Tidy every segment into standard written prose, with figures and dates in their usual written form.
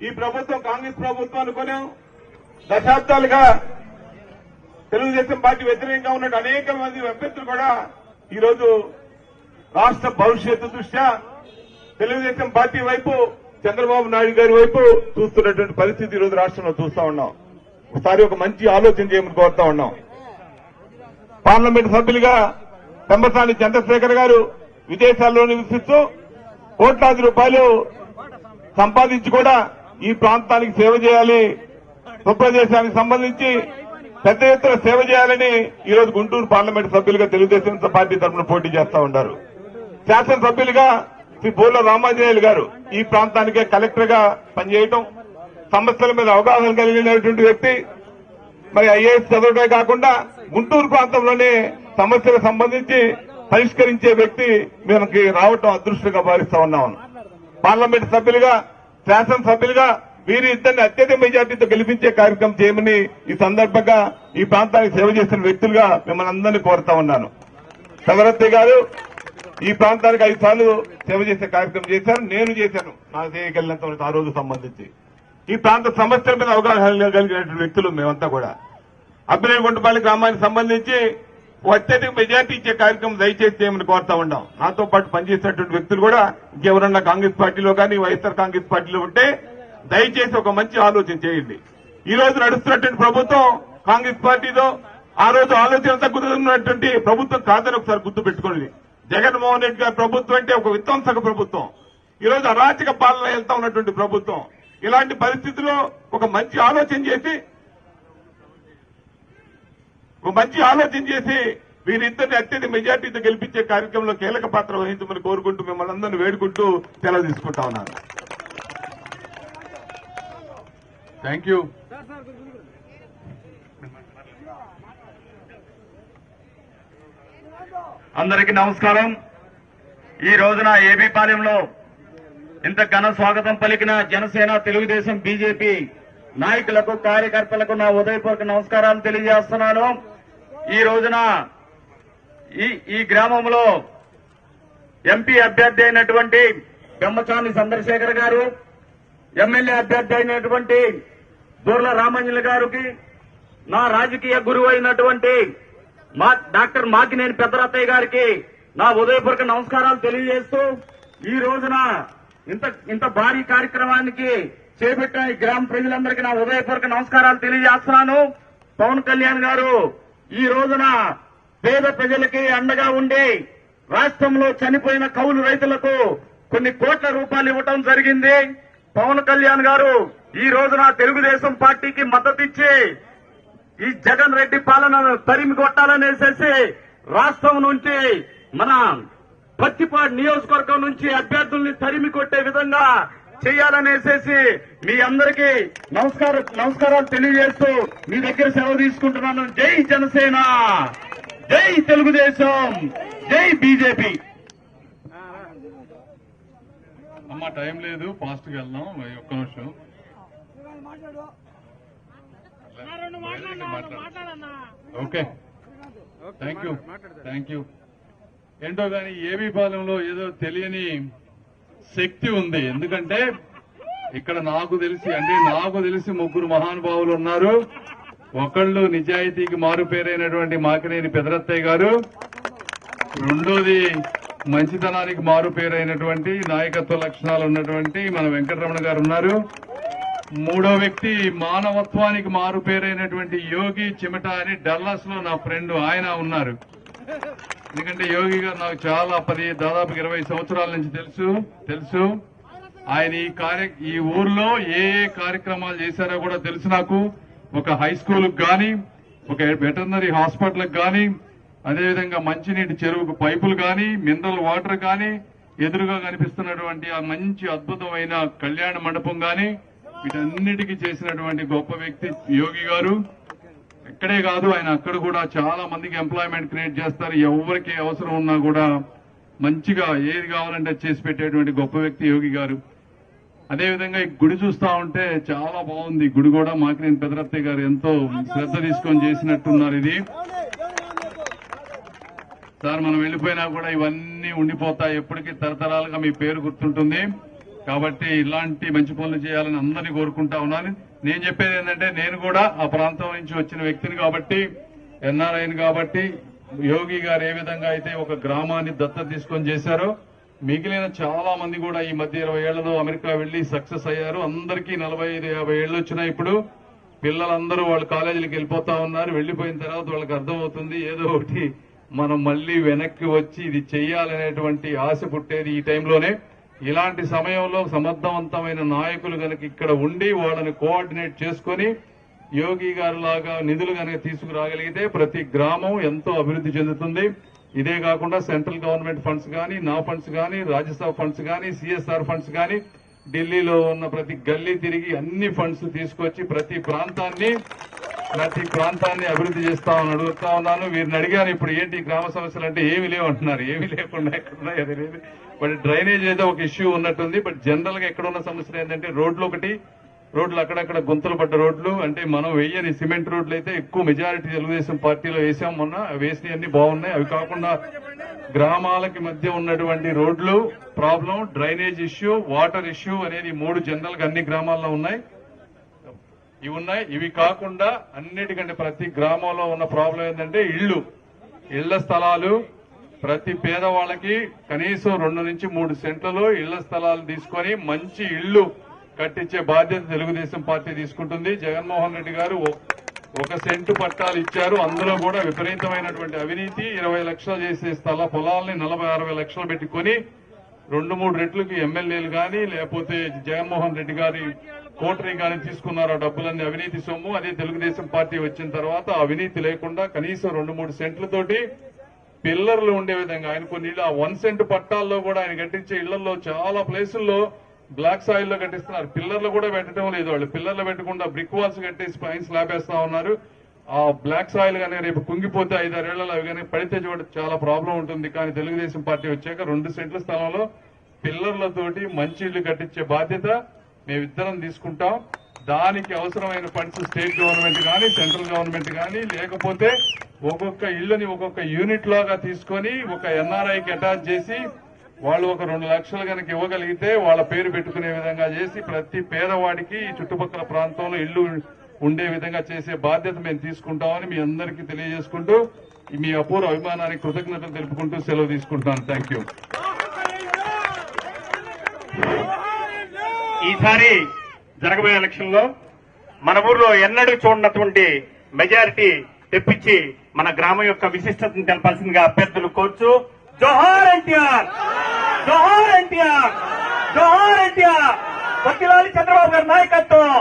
ఈ ప్రభుత్వం కాంగ్రెస్ ప్రభుత్వం అనుకున్నాం. దశాబ్దాలుగా తెలుగుదేశం పార్టీ వ్యతిరేకంగా ఉన్న అనేక మంది అభ్యర్థులు కూడా ఈరోజు రాష్ట్ర భవిష్యత్తు దృష్ట్యా తెలుగుదేశం పార్టీ వైపు, చంద్రబాబు నాయుడు గారి వైపు చూస్తున్నటువంటి పరిస్థితి ఈరోజు రాష్ట్రంలో చూస్తా ఉన్నాం. ఒకసారి ఒక మంచి ఆలోచన చేయమని కోరుతా ఉన్నాం. పార్లమెంట్ సభ్యులుగా పెంబసాని చంద్రశేఖర్ గారు విదేశాల్లో నివసిస్తూ కోట్లాది రూపాయలు సంపాదించి కూడా ఈ ప్రాంతానికి సేవ చేయాలి, ఉత్తరప్రదేశానికి సంబంధించి పెద్ద ఎత్తున సేవ చేయాలని ఈరోజు గుంటూరు పార్లమెంట్ సభ్యులుగా తెలుగుదేశం పార్టీ తరఫున పోటీ చేస్తా ఉన్నారు. శాసనసభ్యులుగా శ్రీ బోర్ల రామాంజనేయులు గారు ఈ ప్రాంతానికే కలెక్టర్ గా పనిచేయటం, సమస్యల మీద అవగాహన కలిగినటువంటి వ్యక్తి. మరి ఐఏఎస్ చదవడమే కాకుండా గుంటూరు ప్రాంతంలోనే సమస్యలకు సంబంధించి పరిష్కరించే వ్యక్తి మనకి రావటం అదృష్టంగా భావిస్తా ఉన్నాం. పార్లమెంట్ సభ్యులుగా, శాసనసభ్యులుగా వీరి ఇద్దరిని అత్యధిక మెజార్టీతో గెలిపించే కార్యక్రమం చేయమని ఈ సందర్భంగా ఈ ప్రాంతానికి సేవ చేసిన వ్యక్తులుగా మిమ్మల్ని అందరినీ కోరుతా ఉన్నాను. సవరత్తయ్య గారు ఈ ప్రాంతానికి 5 సార్లు సేవ చేసే కార్యక్రమం చేశారు, నేను చేశాను నాకు చేయగలిగినంత వరకు ఆ రోజు సంబంధించి. ఈ ప్రాంత సమస్యల మీద అవగాహన కలిగినటువంటి వ్యక్తులు మేమంతా కూడా. అబ్బినేగుంటపల్లి గ్రామానికి సంబంధించి అత్యధిక మెజార్టీ ఇచ్చే కార్యక్రమం దయచేసి చేయమని కోరుతా ఉన్నాం. నాతో పాటు పనిచేసినటువంటి వ్యక్తులు కూడా ఇంకెవరన్నా కాంగ్రెస్ పార్టీలో కానీ వైఎస్ఆర్ కాంగ్రెస్ పార్టీలో ఉంటే దయచేసి ఒక మంచి ఆలోచన చేయండి. ఈ రోజు నడుస్తున్నటువంటి ప్రభుత్వం కాంగ్రెస్ పార్టీతో ఆ రోజు ఆలోచన తగ్గుతున్నటువంటి ప్రభుత్వం కాదని ఒకసారి గుర్తు పెట్టుకోండి. జగన్మోహన్ రెడ్డి గారి ప్రభుత్వం అంటే ఒక విధ్వంసక ప్రభుత్వం, ఈ రోజు అరాచక పాలన వెళ్తా ఉన్నటువంటి ప్రభుత్వం. ఇలాంటి పరిస్థితుల్లో ఒక మంచి ఆలోచన చేసి వీరిద్దరిని అత్యధిక మెజార్టీతో గెలిపించే కార్యక్రమంలో కీలక పాత్ర వహించమని కోరుకుంటూ మిమ్మల్ని అందరినీ వేడుకుంటూ సెలవు తీసుకుంటా ఉన్నాను. Thank you. అందరికీ నమస్కారం. ఈ రోజున ఏబీపాలెంలో ఇంత ఘన స్వాగతం పలికిన జనసేన, తెలుగుదేశం, బీజేపీ నాయకులకు, కార్యకర్తలకు నా ఉదయపూర్వక నమస్కారాలు తెలియజేస్తున్నాను. ఈ రోజున ఈ గ్రామంలో ఎంపీ అభ్యర్థి అయినటువంటి పెంబసాని చంద్రశేఖర్ గారు, ఎమ్మెల్యే అభ్యర్థి అయినటువంటి బోర్ల రామాంజనేయులు గారికి, నా రాజకీయ గురువు అయినటువంటి డాక్టర్ మాకినేని పెద్దరత్తయ్య గారికి నా ఉదయపూర్వక నమస్కారాలు తెలియజేస్తూ ఈ రోజున ఇంత భారీ కార్యక్రమానికి చేపట్టిన ఈ గ్రామ ప్రజలందరికీ నా ఉదయపూర్వక నమస్కారాలు తెలియజేస్తున్నాను. పవన్ కళ్యాణ్ గారు ఈ రోజున పేద ప్రజలకి అండగా ఉండి రాష్ట్రంలో చనిపోయిన కౌలు రైతులకు కొన్ని కోట్ల రూపాయలు ఇవ్వటం జరిగింది. పవన్ కళ్యాణ్ గారు ఈ రోజున తెలుగుదేశం పార్టీకి మద్దతిచ్చి ఈ జగన్ రెడ్డి పాలనను తరిమి కొట్టాలనేసేసి రాష్ట్రం నుంచి మన పత్తిపాడు నియోజకవర్గం నుంచి అభ్యర్థుల్ని తరిమి కొట్టే విధంగా చేయాలనేసేసి మీ అందరికీ నమస్కారాలు తెలియజేస్తూ మీ దగ్గర సెలవు తీసుకుంటున్నాను. జై జనసేన, జై తెలుగుదేశం, జై బీజేపీ. అమ్మా టైం లేదు, ఫాస్ట్ గా వెళ్దాం. ఒక్క నిమిషం. Okay, thank you. ఏంటో కానీ ఏబీపాలెంలో ఏదో తెలియని శక్తి ఉంది. ఎందుకంటే ఇక్కడ నాకు తెలిసి ముగ్గురు మహానుభావులు ఉన్నారు. ఒకళ్ళు నిజాయితీకి మారు పేరైనటువంటి మాకినేని పెదరత్తయ్య గారు, రెండోది మంచితనానికి మారు పేరైనటువంటి నాయకత్వ లక్షణాలు ఉన్నటువంటి మన వెంకటరమణ గారు ఉన్నారు. మూడో వ్యక్తి మానవత్వానికి మారు పేరైనటువంటి యోగి చిమట అని డల్లాస్ లో నా ఫ్రెండ్ ఆయన ఉన్నారు. ఎందుకంటే యోగి గారు నాకు చాలా దాదాపు 20 సంవత్సరాల నుంచి తెలుసు. ఆయన ఈ ఊర్లో ఏ కార్యక్రమాలు చేశారో కూడా తెలుసు నాకు. ఒక హై స్కూల్కి గాని, ఒక వెటర్నరీ హాస్పిటల్కి గాని, అదేవిధంగా మంచినీటి చెరువుకు పైపులు గాని, మినరల్ వాటర్ గాని, ఎదురుగా కనిపిస్తున్నటువంటి ఆ మంచి అద్భుతమైన కళ్యాణ మండపం గాని, వీటన్నిటికీ చేసినటువంటి గొప్ప వ్యక్తి యోగి గారు. ఇక్కడే కాదు, ఆయన అక్కడ కూడా చాలా మందికి ఎంప్లాయ్మెంట్ క్రియేట్ చేస్తారు. ఎవరికి అవసరం ఉన్నా కూడా మంచిగా ఏది కావాలంటే చేసి పెట్టేటువంటి గొప్ప వ్యక్తి యోగి గారు. అదేవిధంగా ఈ గుడి చూస్తా ఉంటే చాలా బాగుంది. గుడి కూడా మాకినేని పెదరత్తయ్య గారు ఎంతో శ్రద్ధ తీసుకొని చేసినట్టున్నారు. ఇది సార్ మనం వెళ్లిపోయినా కూడా ఇవన్నీ ఉండిపోతాయి, ఎప్పటికీ తరతరాలుగా మీ పేరు గుర్తుంటుంది. కాబట్టి ఇలాంటి మంచి పనులు చేయాలని అందరినీ కోరుకుంటా ఉన్నాను. నేను చెప్పేది ఏంటంటే, నేను కూడా ఆ ప్రాంతం నుంచి వచ్చిన వ్యక్తిని కాబట్టి, ఎన్ఆర్ఐని కాబట్టి, యోగి గారు ఏ విధంగా అయితే ఒక గ్రామాన్ని దత్తత తీసుకొని చేశారో, మిగిలిన చాలా మంది కూడా ఈ మధ్య 20 ఏళ్లలో అమెరికా వెళ్లి సక్సెస్ అయ్యారు. అందరికీ 45-50 ఏళ్లు వచ్చినాయి. ఇప్పుడు పిల్లలందరూ వాళ్ళ కాలేజీలకు వెళ్ళిపోతా ఉన్నారు. వెళ్లిపోయిన తర్వాత వాళ్ళకి అర్థమవుతుంది ఏదో ఒకటి మనం మళ్లీ వెనక్కి వచ్చి ఇది చెయ్యాలనేటువంటి ఆశ పుట్టేది ఈ టైంలోనే. ఇలాంటి సమయంలో సమర్థవంతమైన నాయకులు గనక ఇక్కడ ఉండి వాళ్ళని కోఆర్డినేట్ చేసుకుని యోగి గారు లాగా నిధులు కనుక తీసుకురాగలిగితే ప్రతి గ్రామం ఎంతో అభివృద్ధి చెందుతుంది. ఇదే కాకుండా సెంట్రల్ గవర్నమెంట్ ఫండ్స్ కానీ, నా ఫండ్స్ కానీ, రాజ్యసభ ఫండ్స్ కానీ, సిఎస్ఆర్ ఫండ్స్ కానీ, ఢిల్లీలో ఉన్న ప్రతి గల్లీ తిరిగి అన్ని ఫండ్స్ తీసుకొచ్చి ప్రతి ప్రాంతాన్ని అభివృద్ధి చేస్తామని అడుగుతా ఉన్నాను. వీరిని అడిగాను, ఇప్పుడు ఏంటి గ్రామ సమస్యలు అంటే ఏమి లేవు అంటున్నారు. ఏమీ లేకుండా ఎక్కడున్నాయి అది లేదు. బట్ డ్రైనేజ్ ఏదో ఒక ఇష్యూ ఉన్నట్టుంది. బట్ జనరల్ గా ఎక్కడున్న సమస్యలు ఏంటంటే రోడ్లు అక్కడక్కడ గుంతలు పడ్డ రోడ్లు, అంటే మనం వేయని సిమెంట్ రోడ్లు అయితే ఎక్కువ మెజారిటీ తెలుగుదేశం పార్టీలో వేసాం. మొన్న వేసినవన్నీ బాగున్నాయి. అవి కాకుండా గ్రామాలకి మధ్య ఉన్నటువంటి రోడ్లు problem, drainage issue, water issue అనేది 3 జనరల్ గా అన్ని గ్రామాల్లో ఉన్నాయి. ఇవి కాకుండా అన్నిటికంటే ప్రతి గ్రామంలో ఉన్న ప్రాబ్లం ఏంటంటే ఇళ్ల స్థలాలు. ప్రతి పేదవాళ్ళకి కనీసం 2 నుంచి 3 సెంట్లలో ఇళ్ల స్థలాలు తీసుకొని మంచి ఇళ్లు కట్టించే బాధ్యత తెలుగుదేశం పార్టీ తీసుకుంటుంది. జగన్మోహన్ రెడ్డి గారు 1 సెంటు పట్టాలు ఇచ్చారు. అందులో కూడా విపరీతమైనటువంటి అవినీతి. 20 లక్షలు చేసే పొలాల్ని 40-60 లక్షలు పెట్టుకుని 2-3 రెట్లకి ఎమ్మెల్యేలు గాని లేకపోతే జగన్మోహన్ రెడ్డి గారి కోటరీ గాని తీసుకున్నారు. ఆ డబ్బులన్నీ అవినీతి సొమ్ము. అదే తెలుగుదేశం పార్టీ వచ్చిన తర్వాత అవినీతి లేకుండా కనీసం 2-3 సెంట్లతోటి పిల్లర్లు ఉండే విధంగా ఆయన కొన్ని 1 సెంటు పట్టాల్లో కూడా ఆయన కట్టించే ఇళ్లలో చాలా ప్లేసుల్లో బ్లాక్ సాయిల్ లో కట్టిస్తున్నారు. పిల్లర్లు కూడా పెట్టడం లేదు. వాళ్ళు పిల్లర్లు పెట్టకుండా బ్రిక్ వాల్స్ కట్టేసి పైన స్లాబ్ వేస్తా ఉన్నారు. ఆ బ్లాక్ సాయిల్ గానీ రేపు కుంగిపోతే 5-6 ఏళ్లలో అవి కానీ పడితే చూడ చాలా ప్రాబ్లం ఉంటుంది. కానీ తెలుగుదేశం పార్టీ వచ్చాక 2 సెంట్ల స్థలంలో పిల్లర్లతోటి మంచి ఇళ్లు కట్టించే బాధ్యత మేమిద్దరం తీసుకుంటాం. దానికి అవసరమైన ఫండ్స్ స్టేట్ గవర్నమెంట్ కానీ, సెంట్రల్ గవర్నమెంట్ కానీ, లేకపోతే ఒక్కొక్క ఇళ్లని ఒక్కొక్క యూనిట్ లాగా తీసుకొని ఒక ఎన్ఆర్ఐకి అటాచ్ చేసి వాళ్ళు ఒక 2 లక్షలు కనుక ఇవ్వగలిగితే వాళ్ళ పేరు పెట్టుకునే విధంగా చేసి ప్రతి పేదవాడికి చుట్టుపక్కల ప్రాంతంలో ఇళ్లు ఉండే విధంగా చేసే బాధ్యత మేము తీసుకుంటామని మీ అందరికీ తెలియజేసుకుంటూ మీ అపూర్వ అభిమానానికి కృతజ్ఞతలు తెలుపుకుంటూ సెలవు తీసుకుంటున్నాను. Thank you. ఈసారి జరగబోయే ఎలక్షన్ లో మన ఊర్లో ఎన్నడూ చూడనటువంటి మెజారిటీ తెప్పించి మన గ్రామం యొక్క విశిష్టతను తెలపాల్సిందిగా అభ్యర్థులు కోర్చు. జోహార్ ఎన్టీఆర్, జోహార్ ఎన్టీఆర్, జోహార్ ఎన్టీఆర్. వద్దిలాలి చంద్రబాబు గారి నాయకత్వం,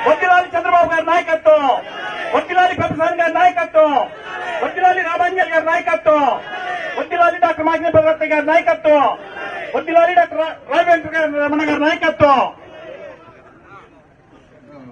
వద్దిలాలి చంద్రబాబు గారి నాయకత్వం, వద్దిలాలి పెద్దసాని గారి నాయకత్వం, వద్దిలాలి రామాంజల్ గారి నాయకత్వం, వద్దిలాలి డాక్టర్ మాగిన భగవత్ గారి నాయకత్వం, వద్దిలాలి డాక్టర్ రాఘవేంద్ర రమణ గారి నాయకత్వం.